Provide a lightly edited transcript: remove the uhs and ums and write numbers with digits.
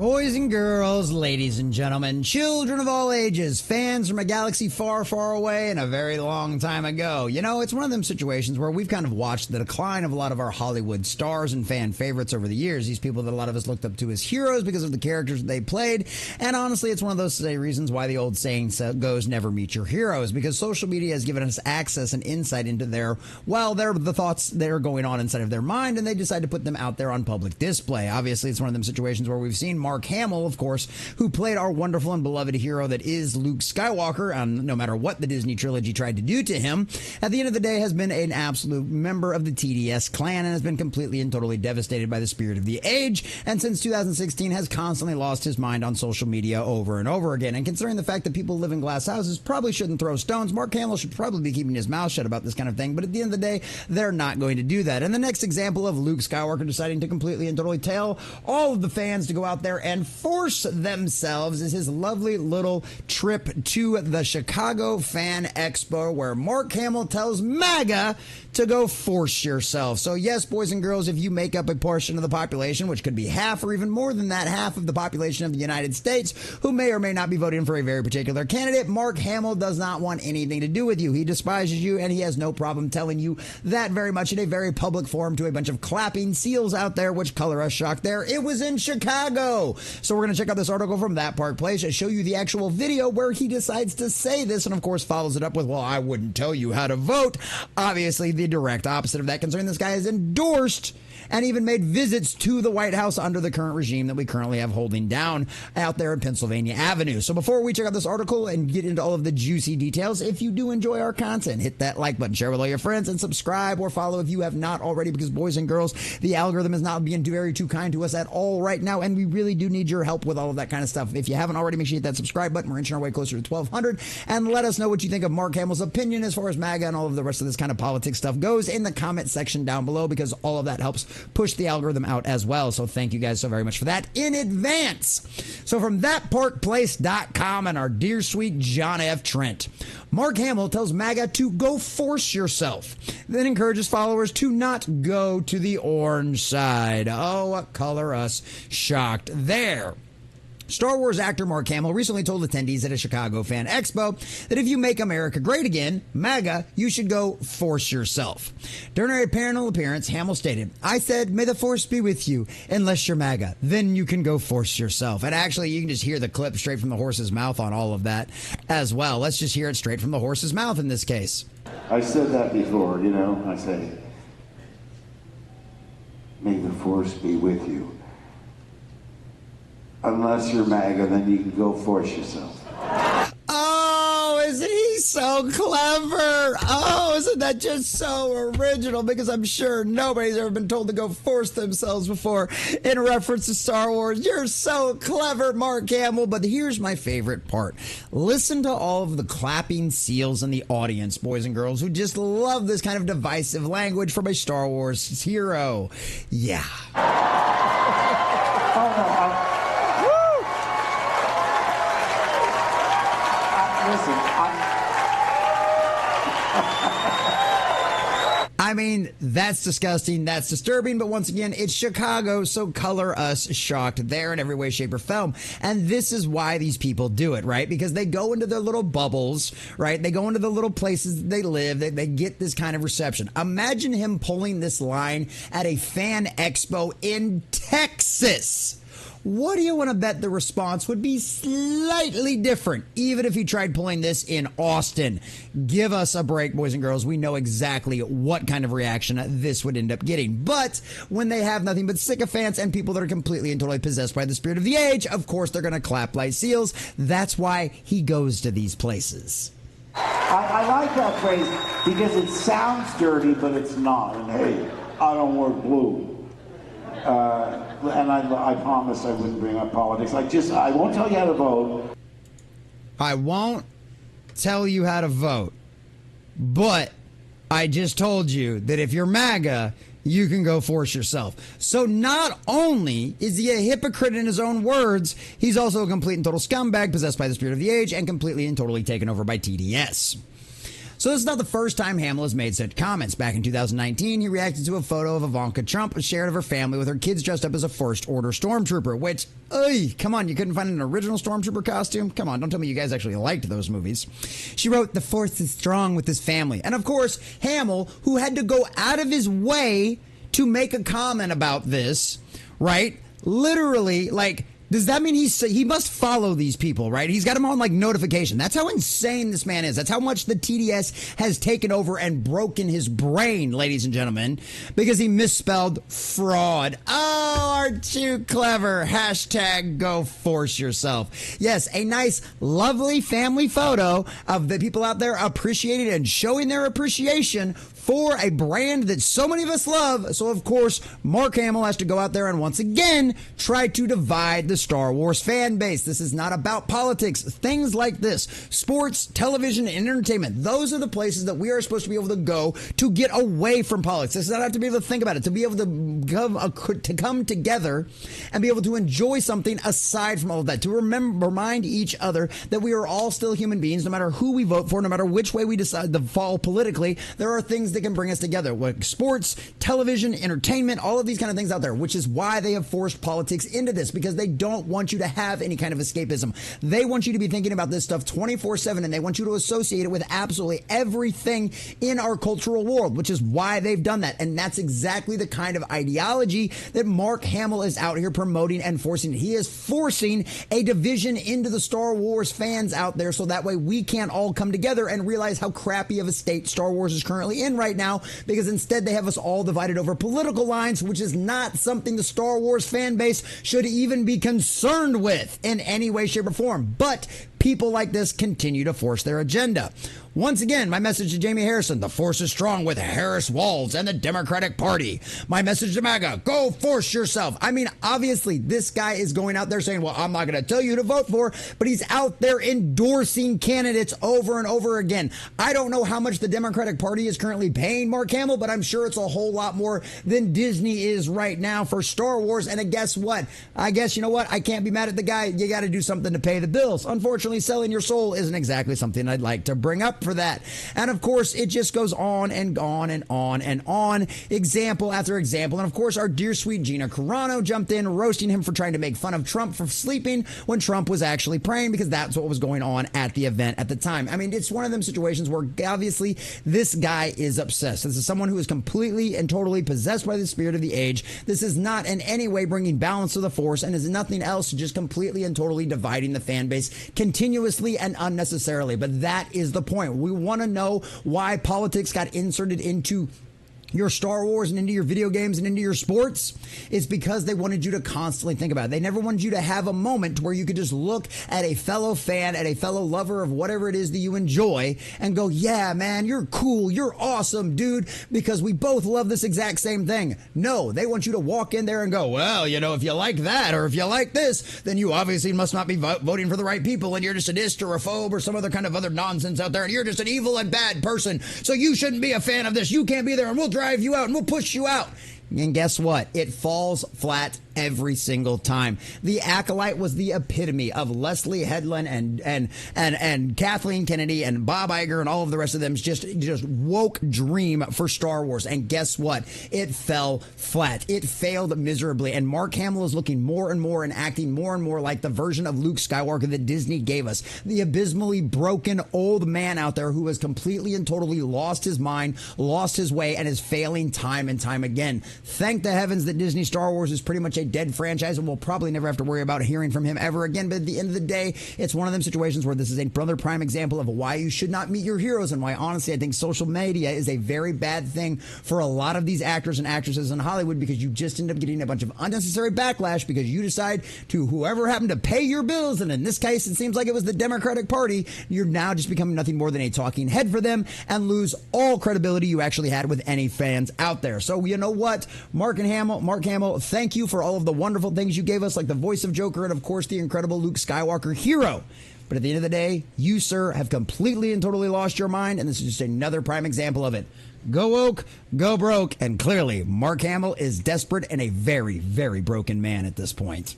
Boys and girls, ladies and gentlemen, children of all ages, fans from a galaxy far, far away and a very long time ago. You know, it's one of them situations where we've kind of watched the decline of a lot of our Hollywood stars and fan favorites over the years. These people that a lot of us looked up to as heroes because of the characters they played. And honestly, it's one of those reasons why the old saying goes, never meet your heroes, because social media has given us access and insight into the thoughts that are going on inside of their mind, and they decide to put them out there on public display. Obviously, it's one of them situations where we've seen Mark Hamill, of course, who played our wonderful and beloved hero that is Luke Skywalker, no matter what the Disney trilogy tried to do to him, at the end of the day has been an absolute member of the TDS clan and has been completely and totally devastated by the spirit of the age, and since 2016 has constantly lost his mind on social media over and over again. And considering the fact that people live in glass houses probably shouldn't throw stones, Mark Hamill should probably be keeping his mouth shut about this kind of thing, but at the end of the day, they're not going to do that. And the next example of Luke Skywalker deciding to completely and totally tell all of the fans to go out there and force themselves is his lovely little trip to the Chicago Fan Expo, where Mark Hamill tells MAGA to go force yourself. So yes, boys and girls, if you make up a portion of the population, which could be half or even more than that, half of the population of the United States, who may or may not be voting for a very particular candidate, Mark Hamill does not want anything to do with you. He despises you, and he has no problem telling you that very much in a very public forum to a bunch of clapping seals out there, which color us shocked there. It was in Chicago. So we're going to check out this article from That Park Place and show you the actual video where he decides to say this, and of course follows it up with, well, I wouldn't tell you how to vote. Obviously the direct opposite of that, considering this guy has endorsed and even made visits to the White House under the current regime that we currently have holding down out there in Pennsylvania Avenue. So before we check out this article and get into all of the juicy details, if you do enjoy our content, hit that like button, share with all your friends, and subscribe or follow if you have not already, because boys and girls, the algorithm is not being too kind to us at all right now, and we really do need your help with all of that kind of stuff. If you haven't already, make sure you hit that subscribe button. We're inching our way closer to 1,200, and let us know what you think of Mark Hamill's opinion as far as MAGA and all of the rest of this kind of politics stuff goes in the comment section down below, because all of that helps push the algorithm out as well. So thank you guys so very much for that in advance. So from thatparkplace.com and our dear sweet John F. Trent, Mark Hamill tells MAGA to go force yourself, then encourages followers to not go to the orange side. Oh, what color us shocked there. Star Wars actor Mark Hamill recently told attendees at a Chicago Fan Expo that if you make America great again, MAGA, you should go force yourself. During a panel appearance, Hamill stated, I said, may the force be with you, unless you're MAGA. Then you can go force yourself. And actually, you can just hear the clip straight from the horse's mouth on all of that as well. Let's just hear it straight from the horse's mouth in this case. I said that before, you know, I say, may the force be with you. Unless you're MAGA, then you can go force yourself. Oh, isn't he so clever? Oh, isn't that just so original? Because I'm sure nobody's ever been told to go force themselves before in reference to Star Wars. You're so clever, Mark Hamill. But here's my favorite part. Listen to all of the clapping seals in the audience, boys and girls, who just love this kind of divisive language from a Star Wars hero. Yeah. Listen, I mean, that's disgusting. That's disturbing. But once again, it's Chicago, so color us shocked there in every way, shape, or form. And this is why these people do it, right? Because they go into their little bubbles, right? They go into the little places that they live. They get this kind of reception. Imagine him pulling this line at a fan expo in Texas. What do you want to bet the response would be slightly different, even if he tried pulling this in Austin? Give us a break, boys and girls. We know exactly what kind of reaction this would end up getting. But when they have nothing but sycophants and people that are completely and totally possessed by the spirit of the age, of course they're going to clap like seals. That's why he goes to these places. I like that phrase because it sounds dirty, but it's not. And hey, I don't wear blue. And I promised I wouldn't bring up politics. I won't tell you how to vote. I won't tell you how to vote. But I just told you that if you're MAGA, you can go force yourself. So not only is he a hypocrite in his own words, he's also a complete and total scumbag possessed by the spirit of the age and completely and totally taken over by TDS. So this is not the first time Hamill has made such comments. Back in 2019, he reacted to a photo of Ivanka Trump shared of her family with her kids dressed up as a First Order stormtrooper, which, come on, you couldn't find an original stormtrooper costume? Come on, don't tell me you guys actually liked those movies. She wrote, "The Force is strong with this family." And of course, Hamill, who had to go out of his way to make a comment about this, right? Literally, like, does that mean he must follow these people, right? He's got them on like notification. That's how insane this man is. That's how much the TDS has taken over and broken his brain, ladies and gentlemen, because he misspelled fraud. Oh, aren't you clever? Hashtag go force yourself. Yes, a nice, lovely family photo of the people out there appreciating and showing their appreciation for a brand that so many of us love. So, of course, Mark Hamill has to go out there and once again try to divide the Star Wars fan base. This is not about politics. Things like this, sports, television, and entertainment, those are the places that we are supposed to be able to go to get away from politics. This is not have to be able to think about it, to be able to come together and be able to enjoy something aside from all of that, to remind each other that we are all still human beings, no matter who we vote for, no matter which way we decide to fall politically. There are things that can bring us together, like sports, television, entertainment, all of these kind of things out there, which is why they have forced politics into this, because they don't want you to have any kind of escapism. They want you to be thinking about this stuff 24/7, and they want you to associate it with absolutely everything in our cultural world, which is why they've done that. And that's exactly the kind of ideology that Mark Hamill is out here promoting and forcing. He is forcing a division into the Star Wars fans out there, so that way we can't all come together and realize how crappy of a state Star Wars is currently in right now, because instead they have us all divided over political lines, which is not something the Star Wars fan base should even be concerned with in any way, shape, or form. But people like this continue to force their agenda. Once again, my message to Jamie Harrison: the force is strong with Harris Walls and the Democratic Party. My message to MAGA: go force yourself. I mean, obviously, this guy is going out there saying, well, I'm not going to tell you to vote for, but he's out there endorsing candidates over and over again. I don't know how much the Democratic Party is currently paying Mark Hamill, but I'm sure it's a whole lot more than Disney is right now for Star Wars. And guess what? I guess, you know what? I can't be mad at the guy. You got to do something to pay the bills. Unfortunately, selling your soul isn't exactly something I'd like to bring up for that. And of course, it just goes on and on and on and on, example after example. And of course, our dear sweet Gina Carano jumped in, roasting him for trying to make fun of Trump for sleeping when Trump was actually praying, because that's what was going on at the event at the time. I mean, it's one of them situations where obviously this guy is obsessed. This is someone who is completely and totally possessed by the spirit of the age. This is not in any way bringing balance to the force, and is nothing else, just completely and totally dividing the fan base continuously and unnecessarily. But that is the point. We want to know why politics got inserted into your Star Wars and into your video games and into your sports. It's because they wanted you to constantly think about it. They never wanted you to have a moment where you could just look at a fellow fan, at a fellow lover of whatever it is that you enjoy, and go, yeah, man, you're cool, you're awesome, dude, because we both love this exact same thing. No, they want you to walk in there and go, well, you know, if you like that, or if you like this, then you obviously must not be voting for the right people, and you're just an isterophobe or some other kind of other nonsense out there, and you're just an evil and bad person, so you shouldn't be a fan of this. You can't be there, and we'll drive you out and we'll push you out. And guess what? It falls flat every single time. The Acolyte was the epitome of Leslie Headland and Kathleen Kennedy and Bob Iger and all of the rest of them. Just woke dream for Star Wars. And guess what? It fell flat. It failed miserably. And Mark Hamill is looking more and more and acting more and more like the version of Luke Skywalker that Disney gave us. The abysmally broken old man out there who has completely and totally lost his mind, lost his way, and is failing time and time again. Thank the heavens that Disney Star Wars is pretty much a dead franchise, and we'll probably never have to worry about hearing from him ever again. But at the end of the day, it's one of them situations where this is another prime example of why you should not meet your heroes, and why, honestly, I think social media is a very bad thing for a lot of these actors and actresses in Hollywood, because you just end up getting a bunch of unnecessary backlash because you decide to whoever happened to pay your bills, and in this case, it seems like it was the Democratic Party. You're now just becoming nothing more than a talking head for them and lose all credibility you actually had with any fans out there. So you know what? Mark Hamill, thank you for all of the wonderful things you gave us, like the voice of Joker and, of course, the incredible Luke Skywalker hero. But at the end of the day, you, sir, have completely and totally lost your mind, and this is just another prime example of it. Go woke, go broke, and clearly Mark Hamill is desperate and a very, very broken man at this point.